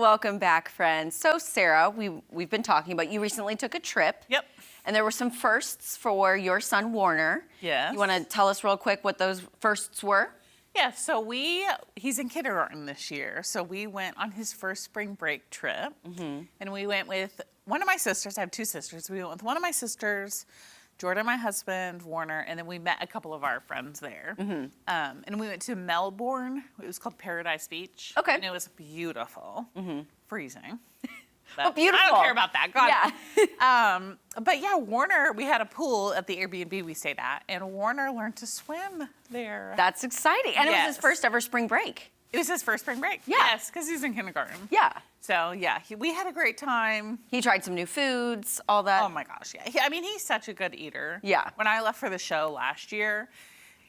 welcome back, friends. So, Sarah, we've been talking about you recently took a trip. Yep. And there were some firsts for your son, Warner. Yes. You want to tell us real quick what those firsts were? Yeah, so he's in kindergarten this year, so we went on his first spring break trip, and we went with one of my sisters. I have two sisters. We went with one of my sisters, Jordan, my husband, Warner, and then we met a couple of our friends there. And we went to Melbourne. It was called Paradise Beach. Okay. And it was beautiful. Freezing. But beautiful. I don't care about that. God. Yeah. But yeah, Warner, we had a pool at the Airbnb we stayed at, and Warner learned to swim there. That's exciting. And it was his Yes. first ever spring break. It was his first spring break. Yeah. Yes, because he's in kindergarten. Yeah. So yeah, we had a great time. He tried some new foods, all that. Oh my gosh, yeah. I mean, he's such a good eater. Yeah. When I left for the show last year,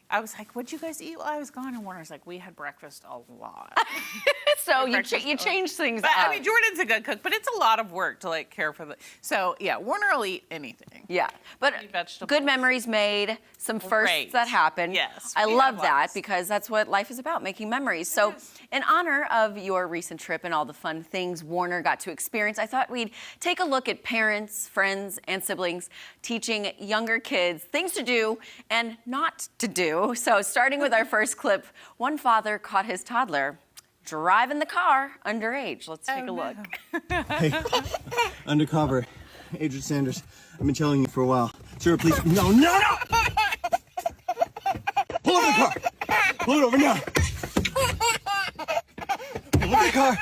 I was like, what'd you guys eat while I was gone? And Warner's like, we had breakfast a lot. So you change things But up. I mean, Jordan's a good cook, but it's a lot of work to like care for the. So yeah, Warner will eat anything. Yeah, but Eat vegetables. good memories made, some firsts Great. that happened. Yes, I we had love that lots. because that's what life is about, making memories. So is. in honor of your recent trip and all the fun things Warner got to experience, I thought we'd take a look at parents, friends, and siblings teaching younger kids things to do and not to do. So starting with our first clip, one father caught his toddler driving the car underage. Let's take a look. Hey, undercover, Agent Sanders. I've been telling you for a while. Sir, please. No, no, no! Pull over the car! Pull it over now! Pull over the car!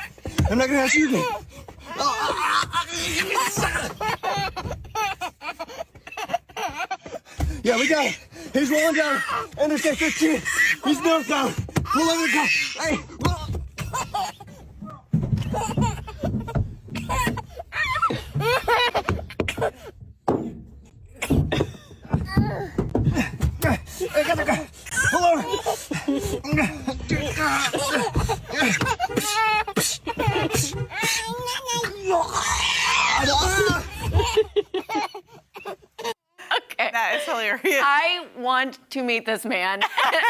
I'm not gonna ask you again. Yeah, we got it. He's rolling down Interstate 15. He's northbound. Pull over the car. Hey, I got the guy. Pull Okay. That is hilarious. I want to meet this man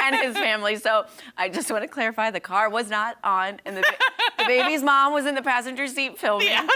and his family, so I just want to clarify the car was not on, and the baby's mom was in the passenger seat filming. Yeah.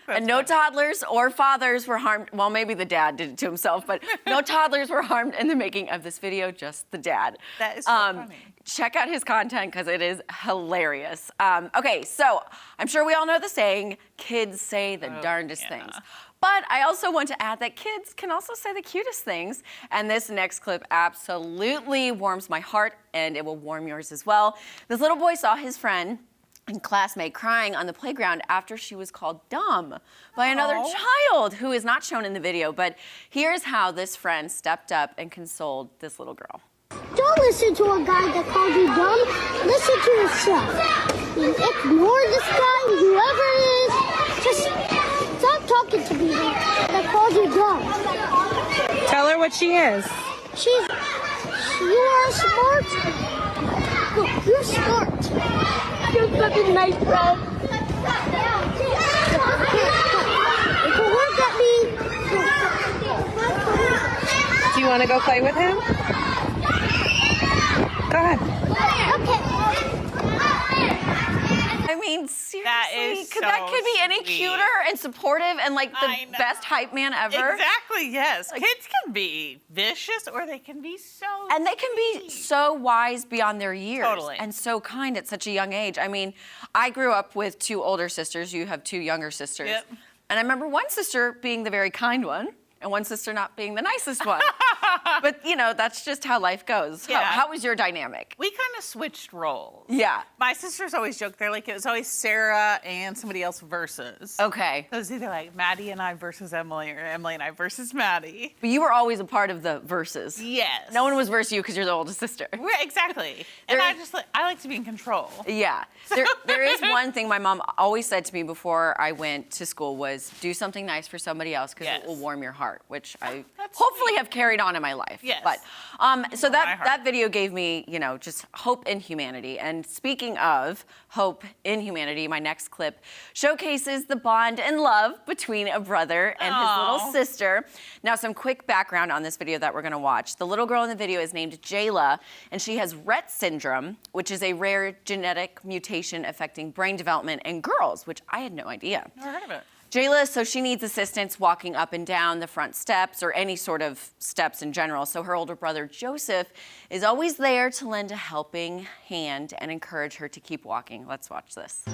And no toddlers or fathers were harmed. Well, maybe the dad did it to himself, but no toddlers were harmed in the making of this video, just the dad. That is so funny. Check out his content because it is hilarious. Okay, so I'm sure we all know the saying, kids say the darndest things. But I also want to add that kids can also say the cutest things. And this next clip absolutely warms my heart, and it will warm yours as well. This little boy saw his friend and classmate crying on the playground after she was called dumb by another child who is not shown in the video. But here's how this friend stepped up and consoled this little girl. Don't listen to a guy that called you dumb. Listen to yourself. You ignore this guy, whoever it is. Just stop talking to people that called you dumb. Tell her what she is. You are smart. No, you're smart. You're such a nice friend. You can work at me. Do you want to go play with him? Go ahead. I mean, seriously, That is that could be any sweet. cuter and supportive and like the I know. best hype man ever. Exactly, yes. Kids can be vicious or they can be so And they can be so wise beyond their years. Totally. And so kind at such a young age. I mean, I grew up with two older sisters. You have two younger sisters. Yep. And I remember one sister being the very kind one and one sister not being the nicest one. But, you know, that's just how life goes. Yeah. How was your dynamic? We kind of switched roles. Yeah. My sisters always joke, they're like, it was always Sarah and somebody else versus. Okay. So it was either like Maddie and I versus Emily or Emily and I versus Maddie. But you were always a part of the verses. Yes. No one was versus you because you're the oldest sister. Exactly. And I like to be in control. Yeah. There is one thing my mom always said to me before I went to school was do something nice for somebody else because Yes. it will warm your heart, which I That's hopefully sweet. have carried on in of my life. Yes. But so my heart. that video gave me, just hope in humanity. And speaking of hope in humanity, my next clip showcases the bond and love between a brother and his little sister. Now, some quick background on this video that we're going to watch. The little girl in the video is named Jayla, and she has Rett syndrome, which is a rare genetic mutation affecting brain development in girls, which I had no idea. Never heard of it. Jayla, so she needs assistance walking up and down the front steps or any sort of steps in general. So her older brother, Joseph, is always there to lend a helping hand and encourage her to keep walking. Let's watch this.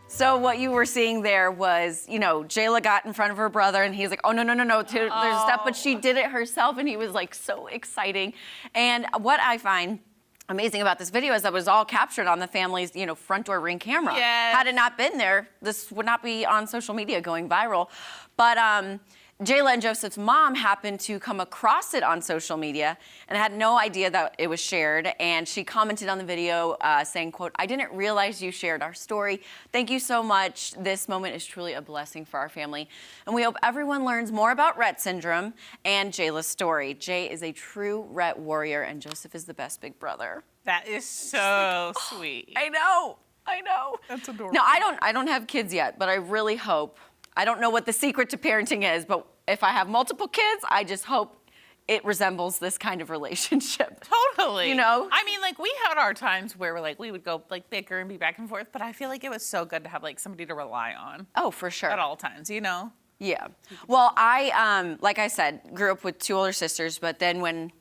So what you were seeing there was, Jayla got in front of her brother and he's like, oh, no, there's a step, but she did it herself and he was like so exciting. And what I find amazing about this video is that it was all captured on the family's, front door Ring camera. Yes. Had it not been there, this would not be on social media going viral. But Jayla and Joseph's mom happened to come across it on social media and had no idea that it was shared. And she commented on the video saying, quote, I didn't realize you shared our story. Thank you so much. This moment is truly a blessing for our family. And we hope everyone learns more about Rett syndrome and Jayla's story. Jay is a true Rett warrior and Joseph is the best big brother. That is so sweet. I know. That's adorable. No, I don't have kids yet, but I really hope. I don't know what the secret to parenting is, but if I have multiple kids, I just hope it resembles this kind of relationship. Totally. I mean, we had our times where we would go bicker and be back and forth, but I feel like it was so good to have somebody to rely on. Oh, for sure. At all times, Yeah. Well, I, like I said, grew up with 2 older sisters, but then when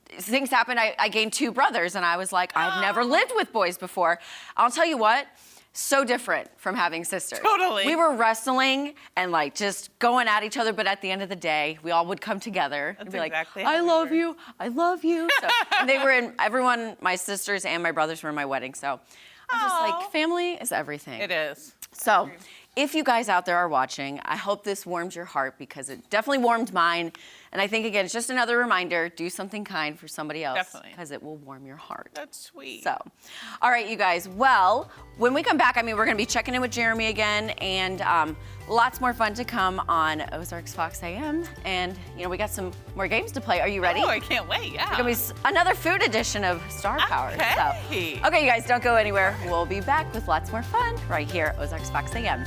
things happened, I gained 2 brothers, and I was like, I've never lived with boys before. I'll tell you what. So different from having sisters. Totally. We were wrestling and just going at each other, but at the end of the day, we all would come together and be exactly like, how I we love were. you, I love you. So, and they were in, everyone, my sisters and my brothers were in my wedding. So I'm just like, family is everything. It is. So if you guys out there are watching, I hope this warms your heart because it definitely warmed mine. And I think, again, it's just another reminder, do something kind for somebody else. Definitely. Because it will warm your heart. That's sweet. So, all right, you guys. Well, when we come back, we're going to be checking in with Jeremy again and lots more fun to come on Ozarks Fox AM. And, we got some more games to play. Are you ready? Oh, I can't wait, yeah. It's going to be another food edition of Star Power. Okay. So, okay, you guys, don't go anywhere. We'll be back with lots more fun right here at Ozarks Fox AM.